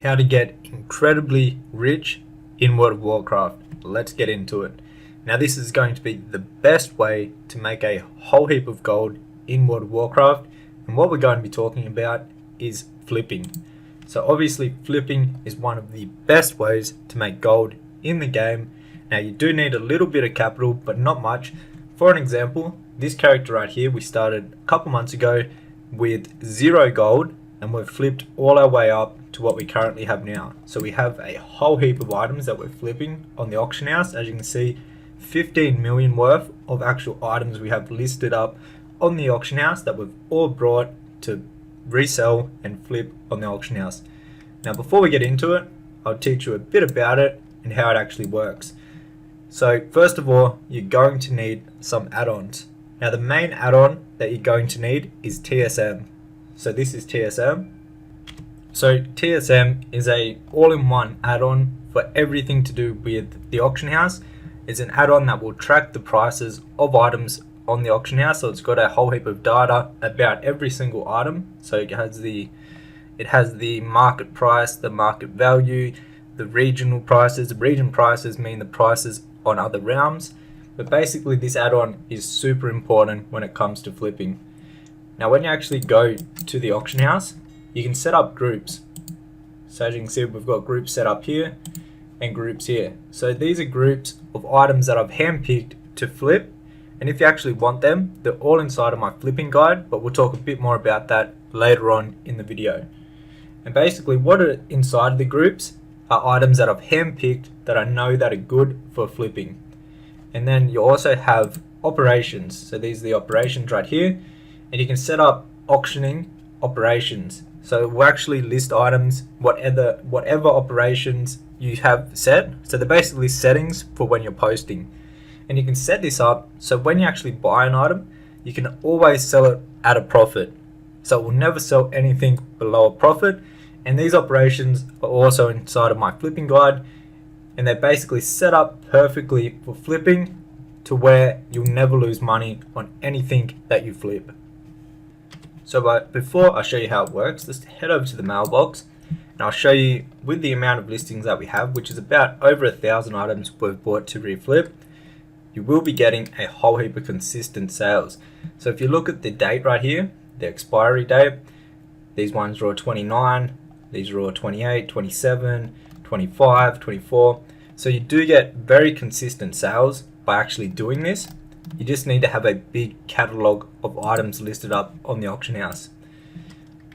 How to get incredibly rich in World of Warcraft. Let's get into it. Now this is going to be the best way to make a whole heap of gold in World of Warcraft, and what we're going to be talking about is flipping. So obviously flipping is one of the best ways to make gold in the game. Now you do need a little bit of capital, but not much. For an example, this character right here, we started a couple months ago with 0 gold, and we've flipped all our way up to what we currently have now. So we have a whole heap of items that we're flipping on the auction house. As you can see, 15 million worth of actual items we have listed up on the auction house that we've all brought to resell and flip on the auction house. Now before we get into it, I'll teach you a bit about it and how it actually works. So first of all, you're going to need some add-ons. Now the main add-on that you're going to need is TSM. So this is TSM. So TSM is a all-in-one add-on for everything to do with the auction house. It's an add-on that will track the prices of items on the auction house. So it's got a whole heap of data about every single item. So it has the market price, the market value, the regional prices. The region prices mean the prices on other realms. But basically this add-on is super important when it comes to flipping. Now when you actually go to the auction house, you can set up groups. So as you can see, we've got groups set up here and groups here. So these are groups of items that I've handpicked to flip, and if you actually want them, they're all inside of my flipping guide, but we'll talk a bit more about that later on in the video. And basically what are inside of the groups are items that I've handpicked that I know that are good for flipping. And then you also have operations. So these are the operations right here, and you can set up auctioning operations. So we'll actually list items, whatever operations you have set. So they're basically settings for when you're posting. And you can set this up so when you actually buy an item, you can always sell it at a profit. So it will never sell anything below a profit. And these operations are also inside of my flipping guide, and they're basically set up perfectly for flipping to where you'll never lose money on anything that you flip. So before I show you how it works, let's head over to the mailbox, and I'll show you with the amount of listings that we have, which is about over 1,000 items we've bought to reflip, you will be getting a whole heap of consistent sales. So if you look at the date right here, the expiry date, these ones are all 29, these are all 28, 27, 25, 24. So you do get very consistent sales by actually doing this. You just need to have a big catalog of items listed up on the auction house.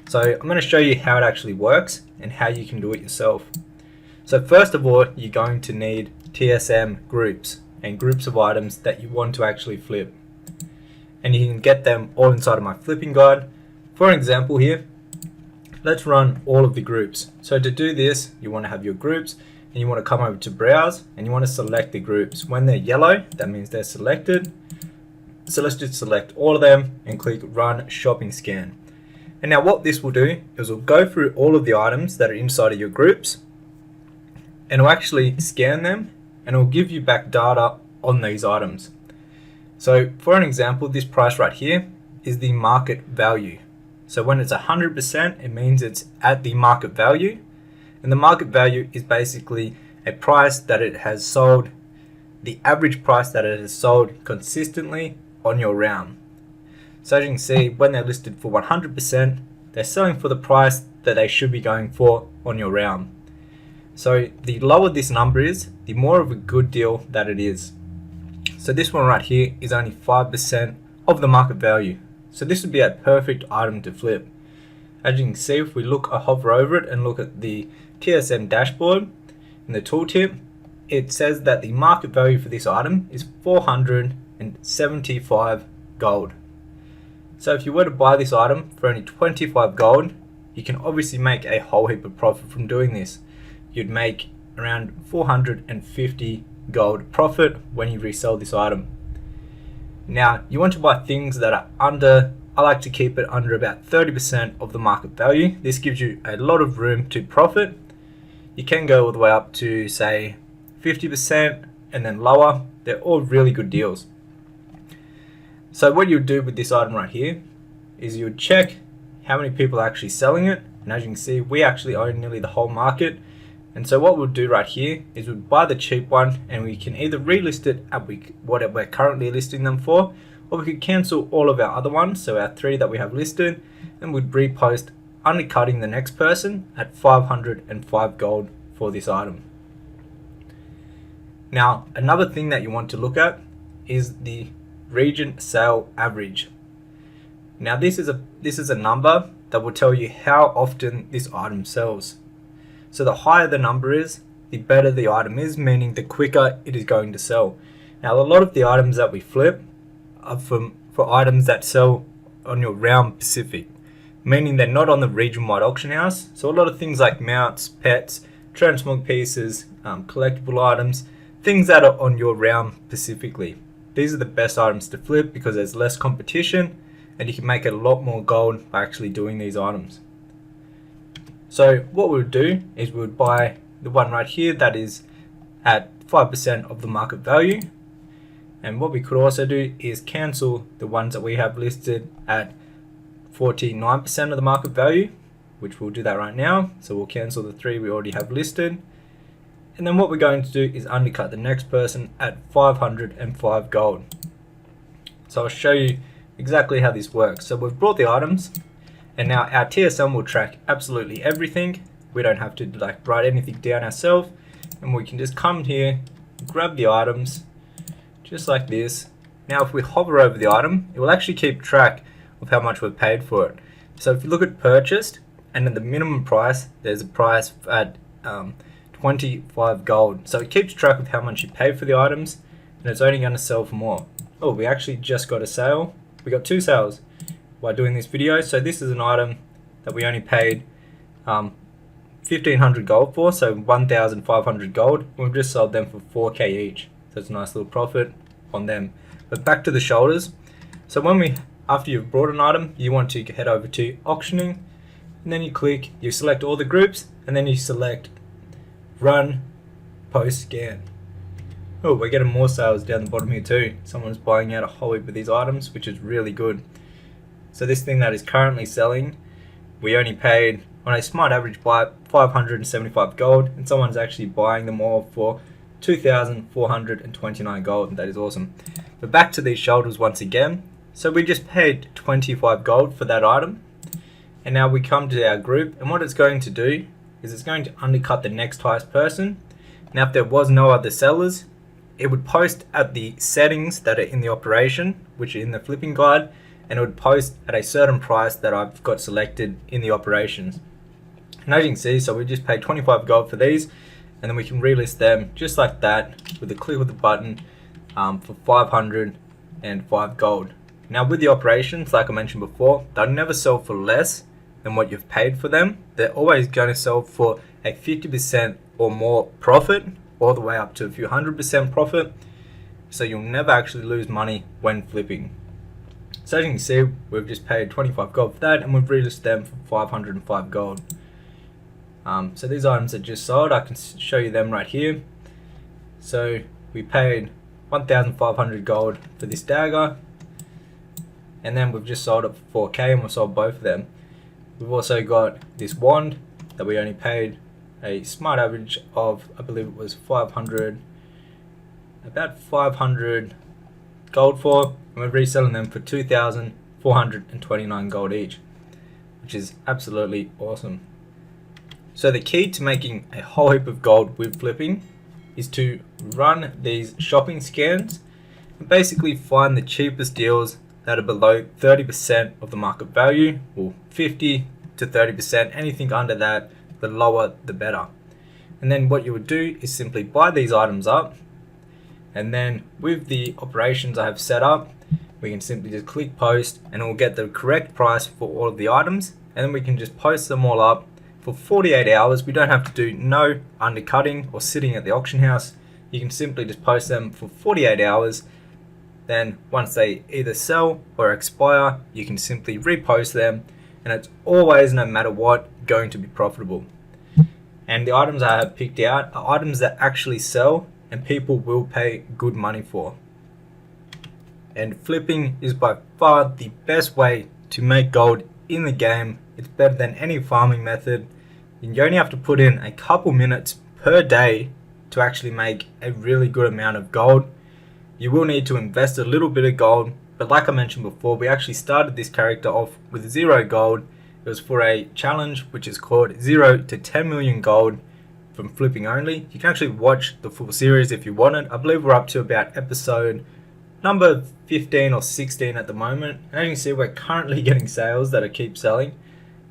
So I'm going to show you how it actually works and how you can do it yourself. So first of all, you're going to need TSM groups and groups of items that you want to actually flip. And you can get them all inside of my flipping guide. For an example here, let's run all of the groups. So to do this, you want to have your groups, and you want to come over to browse, and you want to select the groups. When they're yellow, that means they're selected. So let's just select all of them and click run shopping scan. And now what this will do is it'll go through all of the items that are inside of your groups, and it'll actually scan them, and it'll give you back data on these items. So for an example, this price right here is the market value. So when it's 100%, it means it's at the market value. And the market value is basically a price that it has sold, the average price that it has sold consistently on your realm. So as you can see, when they're listed for 100%, they're selling for the price that they should be going for on your realm. So the lower this number is, the more of a good deal that it is. So this one right here is only 5% of the market value. So this would be a perfect item to flip. As you can see, if we hover over it and look at the TSM dashboard in the tooltip, it says that the market value for this item is 475 gold. So if you were to buy this item for only 25 gold, you can obviously make a whole heap of profit from doing this. You'd make around 450 gold profit when you resell this item. Now, you want to buy things that are I like to keep it under about 30% of the market value. This gives you a lot of room to profit. You can go all the way up to say 50% and then lower. They're all really good deals. So what you would do with this item right here is you would check how many people are actually selling it and as you can see, we actually own nearly the whole market. And so what we'll do right here is we'll buy the cheap one, and we can either relist it at what we're currently listing them for, or we could cancel all of our other ones, so our 3 that we have listed, and we'd repost undercutting the next person at 505 gold for this item. Now, another thing that you want to look at is the region sale average. Now this is a number that will tell you how often this item sells. So the higher the number is, the better the item is, meaning the quicker it is going to sell. Now a lot of the items that we flip are for items that sell on your round Pacific, meaning they're not on the region-wide auction house. So a lot of things like mounts, pets, transmog pieces, collectible items, things that are on your round specifically. These are the best items to flip because there's less competition and you can make a lot more gold by actually doing these items. So what we would do is we would buy the one right here that is at 5% of the market value. And what we could also do is cancel the ones that we have listed at 49% of the market value, which we'll do that right now. So we'll cancel the 3 we already have listed. And then what we're going to do is undercut the next person at 505 gold. So I'll show you exactly how this works. So we've brought the items, and now our TSM will track absolutely everything. We don't have to write anything down ourselves, and we can just come here, grab the items, just like this. Now if we hover over the item, it will actually keep track of how much we've paid for it. So if you look at purchased, and at the minimum price, there's a price at 25 gold. So it keeps track of how much you pay for the items, and it's only going to sell for more. Oh, we actually just got a sale. We got 2 sales by doing this video. So this is an item that we only paid 1,500 gold for, so 1,500 gold. We've just sold them for 4k each. So it's a nice little profit on them. But back to the shoulders. So after you've brought an item, you want to head over to auctioning, and then you select all the groups, and then you select run post scan. Oh, we're getting more sales down the bottom here too. Someone's buying out a whole heap of these items, which is really good. So this thing that is currently selling, we only paid on a smart average buy 575 gold, and someone's actually buying them all for 2,429 gold. That is awesome. But back to these shoulders once again. So we just paid 25 gold for that item, and now we come to our group, and what it's going to do is it's going to undercut the next highest person. Now if there was no other sellers, it would post at the settings that are in the operation, which are in the flipping guide, and it would post at a certain price that I've got selected in the operations. And as you can see, so we just paid 25 gold for these, and then we can relist them just like that with a click of the button for 505 gold. Now with the operations, like I mentioned before, they'll never sell for less than what you've paid for them. They're always going to sell for a 50% or more profit, all the way up to a few 100% profit. So you'll never actually lose money when flipping. So as you can see, we've just paid 25 gold for that, and we've relisted them for 505 gold. So these items are just sold. I can show you them right here. So we paid 1,500 gold for this dagger, and then we've just sold it for 4k, and we've sold both of them. We've also got this wand that we only paid a smart average of, I believe it was 500, about 500 gold for, and we're reselling them for 2,429 gold each, which is absolutely awesome. So the key to making a whole heap of gold with flipping is to run these shopping scans and basically find the cheapest deals that are below 30% of the market value, or 50 to 30%. Anything under that, the lower the better. And then what you would do is simply buy these items up, and then with the operations I have set up, we can simply just click post, and it will get the correct price for all of the items, and then we can just post them all up for 48 hours. We don't have to do no undercutting or sitting at the auction house. You can simply just post them for 48 hours. Then once they either sell or expire, you can simply repost them, and it's always, no matter what, going to be profitable. And the items I have picked out are items that actually sell and people will pay good money for. And flipping is by far the best way to make gold in the game It's better than any farming method. You only have to put in a couple minutes per day to actually make a really good amount of gold. You will need to invest a little bit of gold, but like I mentioned before, we actually started this character off with 0 gold. It was for a challenge which is called 0 to 10 million gold from flipping only. You can actually watch the full series if you want it. I believe we're up to about episode number 15 or 16 at the moment. And as you can see, we're currently getting sales that keep selling.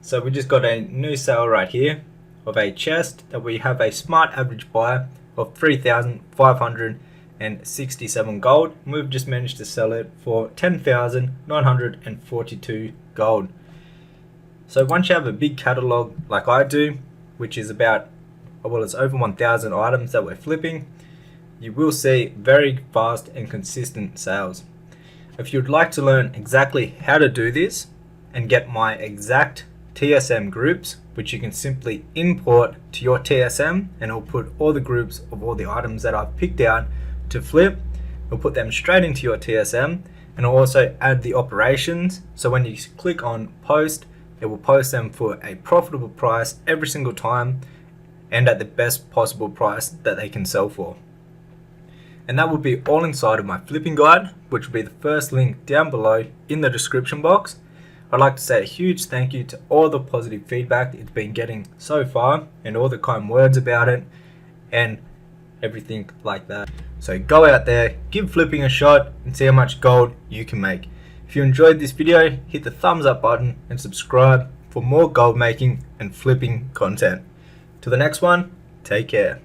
So we just got a new sale right here of a chest that we have a smart average buy of 3,567 gold. And we've just managed to sell it for 10,942 gold. So once you have a big catalog like I do, which is about, well, it's over 1,000 items that we're flipping, you will see very fast and consistent sales. If you'd like to learn exactly how to do this and get my exact TSM groups, which you can simply import to your TSM, and it'll put all the groups of all the items that I've picked out to flip, it'll put them straight into your TSM, and it'll also add the operations. So when you click on post, it will post them for a profitable price every single time and at the best possible price that they can sell for. And that will be all inside of my flipping guide, which will be the first link down below in the description box. I'd like to say a huge thank you to all the positive feedback it's been getting so far and all the kind words about it and everything like that. So go out there, give flipping a shot and see how much gold you can make. If you enjoyed this video, hit the thumbs up button and subscribe for more gold making and flipping content. Till the next one, take care.